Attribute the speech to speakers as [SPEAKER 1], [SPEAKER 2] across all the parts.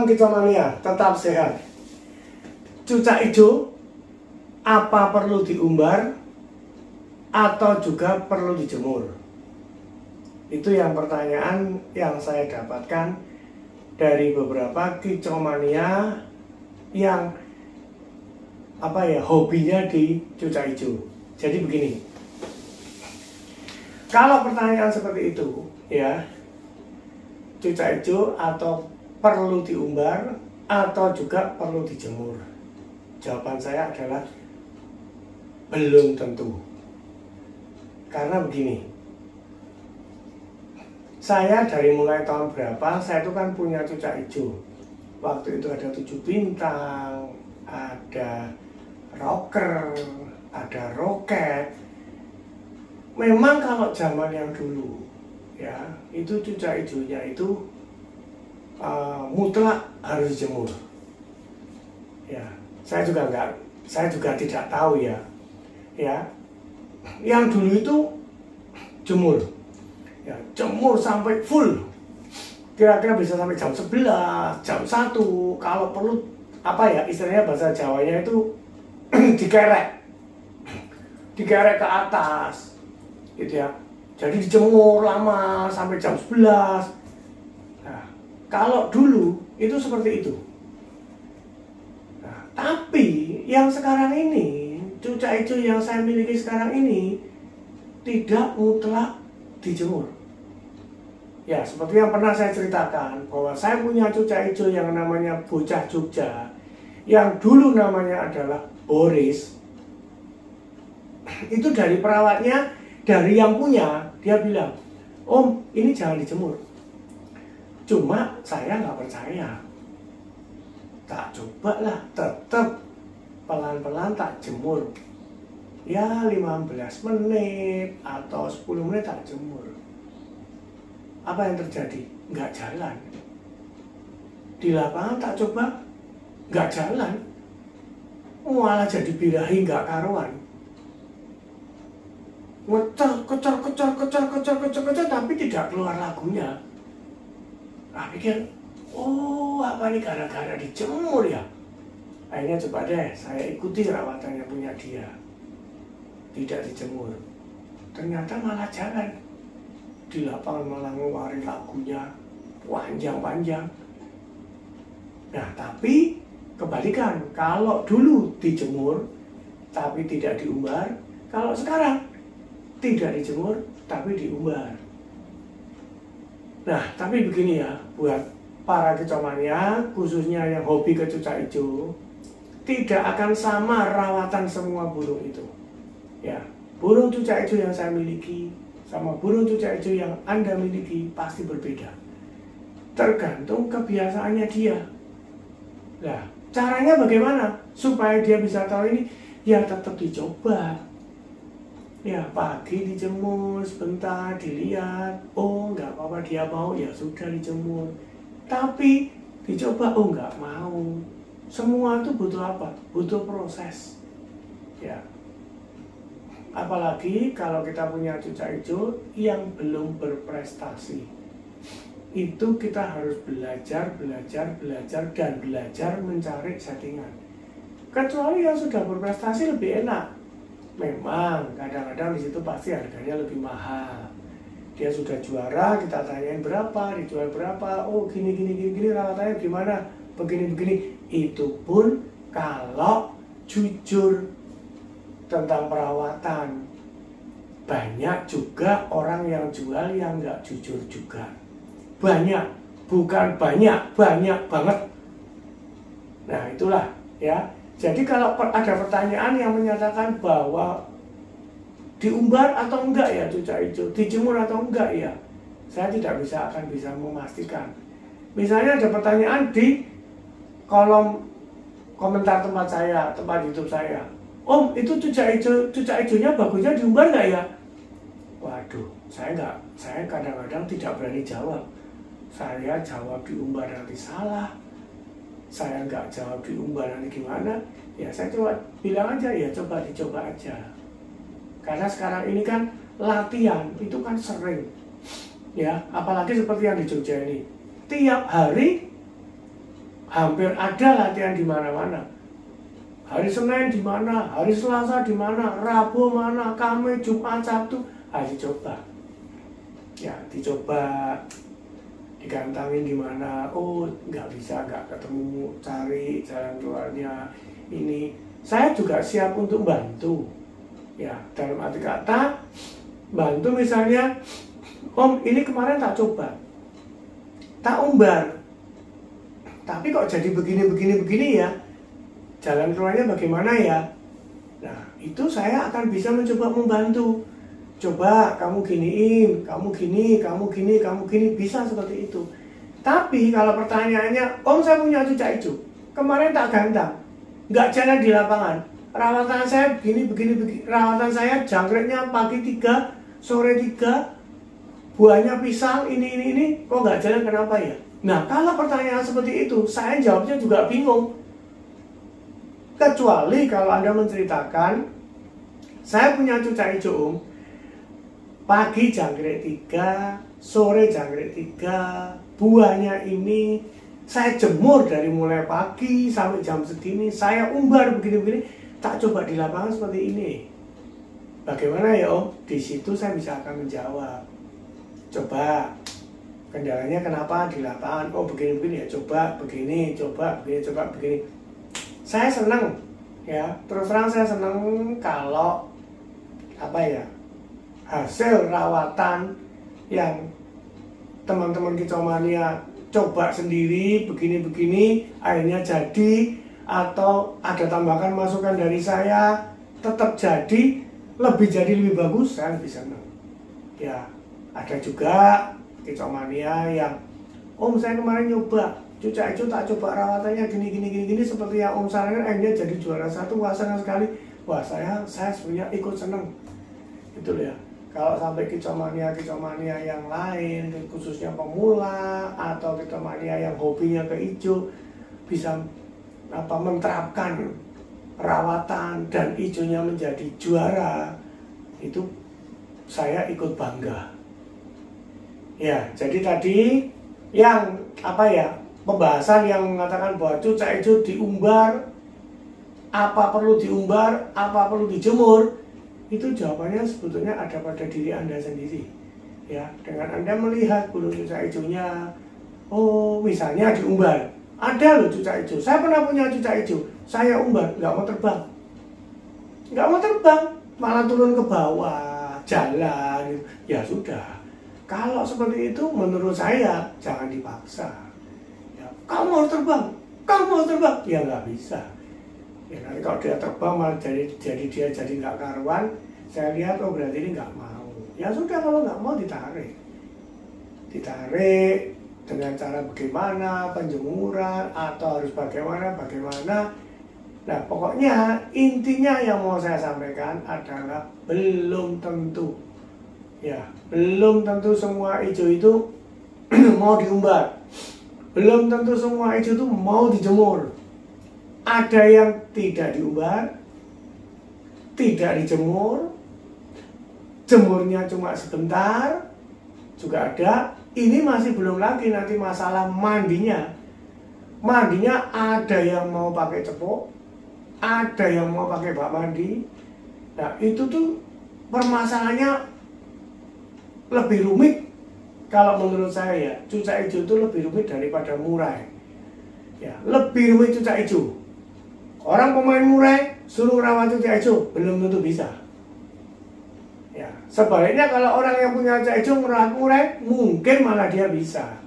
[SPEAKER 1] Salam Kicomania, tetap sehat. Cucak hijau, apa perlu diumbar atau juga perlu dijemur? Itu yang pertanyaan yang saya dapatkan dari beberapa Kicomania yang hobinya di cucak hijau. Jadi begini, kalau pertanyaan seperti itu ya, cucak hijau atau perlu diumbar atau juga perlu dijemur, jawaban saya adalah belum tentu. Karena begini, saya dari mulai tahun berapa, saya itu kan punya cucak hijau. Waktu itu ada 7 bintang, ada rocker, ada roket. Memang kalau zaman yang dulu ya, itu cucak hijaunya itu mutlak harus dijemur. Ya, saya juga tidak tahu ya. Ya, yang dulu itu jemur. Ya, jemur sampai full. Kira-kira bisa sampai jam 11, jam 1. Kalau perlu istilahnya bahasa Jawanya itu dikerek. Dikerek ke atas. Gitu ya. Jadi dijemur lama sampai jam 11. Nah, kalau dulu itu seperti itu. Nah, tapi yang sekarang ini, cucak hijau yang saya miliki sekarang ini tidak mutlak dijemur. Ya, seperti yang pernah saya ceritakan bahwa saya punya cucak hijau yang namanya bocah Jogja, yang dulu namanya adalah Boris. Itu dari perawatnya, dari yang punya, dia bilang, "Om, ini jangan dijemur." Cuma saya nggak percaya. Tak cobalah, tetap pelan-pelan tak jemur. Ya 15 menit atau 10 menit tak jemur. Apa yang terjadi? Nggak jalan. Di lapangan tak coba, nggak jalan. Malah jadi birahi nggak karuan. Kecor, tapi tidak keluar lagunya. Nah, pikir, apa ini gara-gara dijemur ya? Akhirnya coba deh, saya ikuti rawatannya punya dia. Tidak dijemur. Ternyata malah jalan. Di lapangan malah ngeluarin lagunya panjang-panjang. Nah, tapi kebalikan. Kalau dulu dijemur, tapi tidak diumbar. Kalau sekarang, tidak dijemur, tapi diumbar. Nah, tapi begini ya, buat para Kicomania, khususnya yang hobi ke cucak hijau, tidak akan sama rawatan semua burung itu. Ya, burung cucak hijau yang saya miliki sama burung cucak hijau yang Anda miliki pasti berbeda. Tergantung kebiasaannya dia. Nah, caranya bagaimana supaya dia bisa tahu ini? Ya tetap dicoba. Ya, pagi dijemur sebentar, dilihat, nggak apa-apa, dia mau, ya sudah dijemur. Tapi dicoba, nggak mau. Semua itu butuh apa? Butuh proses. Ya. Apalagi kalau kita punya cucak hijau yang belum berprestasi. Itu kita harus belajar dan belajar mencari settingan. Kecuali yang sudah berprestasi lebih enak. Memang kadang-kadang di situ pasti harganya lebih mahal. Dia sudah juara, kita tanyain berapa, dijual berapa, gini rawatannya gimana, begini. Itu pun kalau jujur tentang perawatan. Banyak juga orang yang jual yang nggak jujur juga. Banyak, bukan banyak banget. Nah, itulah ya. Jadi kalau ada pertanyaan yang menyatakan bahwa diumbar atau enggak ya cucak hijau, dijemur atau enggak ya, saya tidak akan bisa memastikan. Misalnya ada pertanyaan di kolom komentar tempat YouTube saya, "Om, itu cucak hijaunya bagusnya diumbar enggak ya?" Waduh, saya kadang-kadang tidak berani jawab. Saya jawab diumbar nanti salah. Saya nggak jawab diumbar nanti gimana. Ya saya coba bilang aja, ya dicoba aja. Karena sekarang ini kan latihan itu kan sering. Ya, apalagi seperti yang di Jogja ini. Tiap hari hampir ada latihan di mana-mana. Hari Senin di mana, hari Selasa di mana, Rabu mana, Kamis, Jumat, Sabtu, dicoba. Ya, dicoba, digantangin di mana. Oh, nggak bisa, nggak ketemu, cari jalan keluarnya. Ini, saya juga siap untuk bantu. Ya, dalam arti kata, bantu misalnya, Om, ini kemarin tak coba, tak umbar, tapi kok jadi begini ya, jalan keluarnya bagaimana ya? Nah, itu saya akan bisa mencoba membantu. Coba kamu giniin, kamu gini, bisa seperti itu. Tapi kalau pertanyaannya, Om saya punya cucak hijau, kemarin tak gantang, nggak jalan di lapangan, rawatan saya begini, rawatan saya jangkreknya pagi 3, sore 3, buahnya pisang, ini, kok nggak jalan, kenapa ya? Nah, kalau pertanyaan seperti itu, saya jawabnya juga bingung. Kecuali kalau Anda menceritakan, saya punya cucak hijau, Om, pagi jangkrik 3, sore jangkrik 3, buahnya ini, saya jemur dari mulai pagi sampai jam segini, saya umbar begini, tak coba di lapangan seperti ini. Bagaimana ya Om? Di situ saya bisa akan menjawab. Coba, kendalanya kenapa di lapangan? Oh begini ya, coba begini. Saya senang, ya, terus terang saya senang kalau hasil rawatan yang teman-teman Kicomania coba sendiri begini, akhirnya jadi, atau ada tambahan masukan dari saya, tetap jadi lebih bagus, saya lebih senang. Ya, ada juga Kicomania yang, Om saya kemarin nyoba cucak hijau, tak coba rawatannya gini, seperti yang Om sarankan, akhirnya jadi juara 1, wah senang sekali. Wah saya sebenarnya ikut senang, gitu ya. Kalau sampai Kicomania yang lain, khususnya pemula atau Kicomania yang hobinya ke hijau, bisa menerapkan rawatan dan hijaunya menjadi juara, itu saya ikut bangga. Ya, jadi tadi yang pembahasan yang mengatakan bahwa cucak hijau diumbar, apa perlu diumbar, apa perlu dijemur, itu jawabannya sebetulnya ada pada diri Anda sendiri. Ya, dengan Anda melihat bulu cucak hijaunya, oh misalnya diumbar, ada loh cucak hijau, saya pernah punya cucak hijau, saya umbar, nggak mau terbang, malah turun ke bawah, jalan, ya sudah. Kalau seperti itu menurut saya jangan dipaksa. Ya, kamu harus terbang, ya nggak bisa. Ya, nanti kalau dia terbang malah jadi dia jadi nggak karuan, saya lihat oh berarti ini nggak mau. Ya sudah, kalau nggak mau ditarik dengan cara bagaimana, penjemuran atau harus bagaimana. Nah pokoknya intinya yang mau saya sampaikan adalah belum tentu semua hijau itu mau diumbar, belum tentu semua hijau itu mau dijemur. Ada yang tidak diumbar, tidak dijemur, jemurnya cuma sebentar, juga ada. Ini masih belum lagi nanti masalah mandinya. Mandinya ada yang mau pakai cepuk, ada yang mau pakai bak mandi. Nah itu tuh permasalahannya lebih rumit. Kalau menurut saya ya, cucak hijau itu lebih rumit daripada murai. Ya, lebih rumit cucak hijau. Orang pemain murai suruh rawat cucak hijau belum tentu bisa. Ya, sebaliknya kalau orang yang punya cucak hijau merawat murai mungkin malah dia bisa.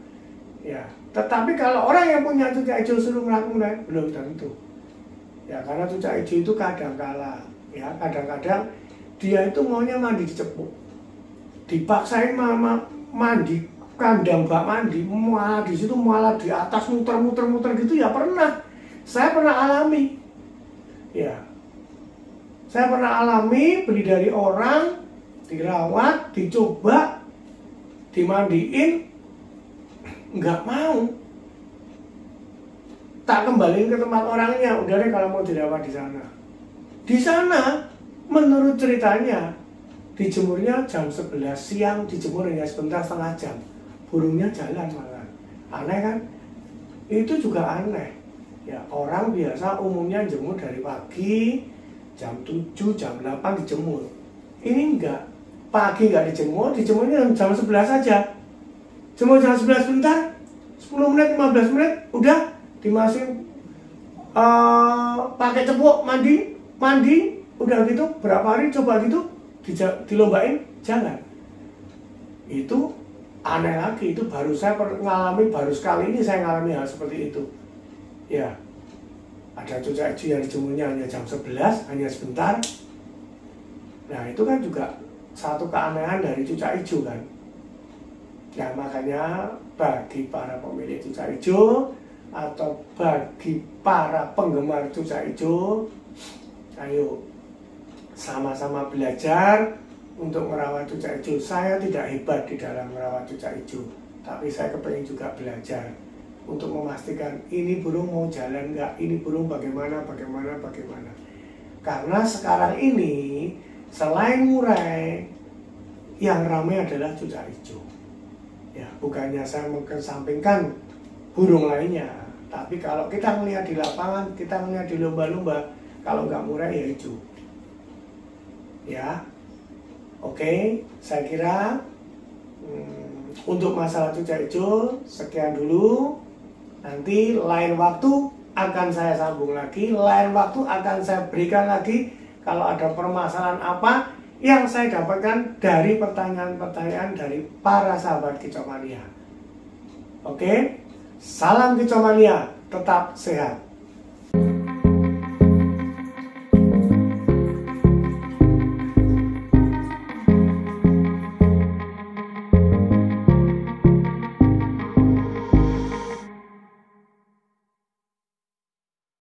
[SPEAKER 1] Ya, tetapi kalau orang yang punya cucak hijau suruh merawat murai belum tentu. Ya, karena cucak hijau itu kadang-kala, ya kadang-kadang dia itu maunya mandi di cepuk, dipaksain mandi kandang bak mandi, malah di situ malah di atas muter gitu, ya pernah. Saya pernah alami. Ya, saya pernah alami, beli dari orang, dirawat, dicoba, dimandiin, nggak mau. Tak kembaliin ke tempat orangnya, udah deh kalau mau dirawat di sana. Di sana, menurut ceritanya, dijemurnya jam 11 siang, dijemur hanya sebentar, setengah jam. Burungnya jalan malah. Aneh kan? itu juga aneh. Ya, orang biasa umumnya jemur dari pagi, jam 7, jam 8 dijemur. Ini enggak, pagi enggak dijemurnya jam 11 saja. Jemur jam 11 bentar, 10 menit, 15 menit, udah dimasukin pakai cepuk, mandi, udah gitu, berapa hari coba gitu, dilombain, jalan. Itu aneh lagi, itu baru saya mengalami, baru sekali ini saya mengalami hal seperti itu. Ya, ada cucak hijau yang dijemurnya hanya jam 11, hanya sebentar. Nah, itu kan juga satu keanehan dari cucak hijau kan. Nah, makanya bagi para pemilik cucak hijau atau bagi para penggemar cucak hijau, ayo sama-sama belajar untuk merawat cucak hijau. Saya tidak hebat di dalam merawat cucak hijau, tapi saya kepengen juga belajar untuk memastikan ini burung mau jalan nggak, ini burung bagaimana. Karena sekarang ini selain murai, yang ramai adalah cucak hijau. Ya, bukannya saya mengesampingkan burung lainnya, tapi kalau kita melihat di lapangan, kita melihat di lomba-lomba, kalau nggak murai ya hijau. Ya, oke, saya kira untuk masalah cucak hijau sekian dulu. Nanti lain waktu akan saya sambung lagi, lain waktu akan saya berikan lagi kalau ada permasalahan apa yang saya dapatkan dari pertanyaan-pertanyaan dari para sahabat Kicomania. Oke, salam Kicomania, tetap sehat.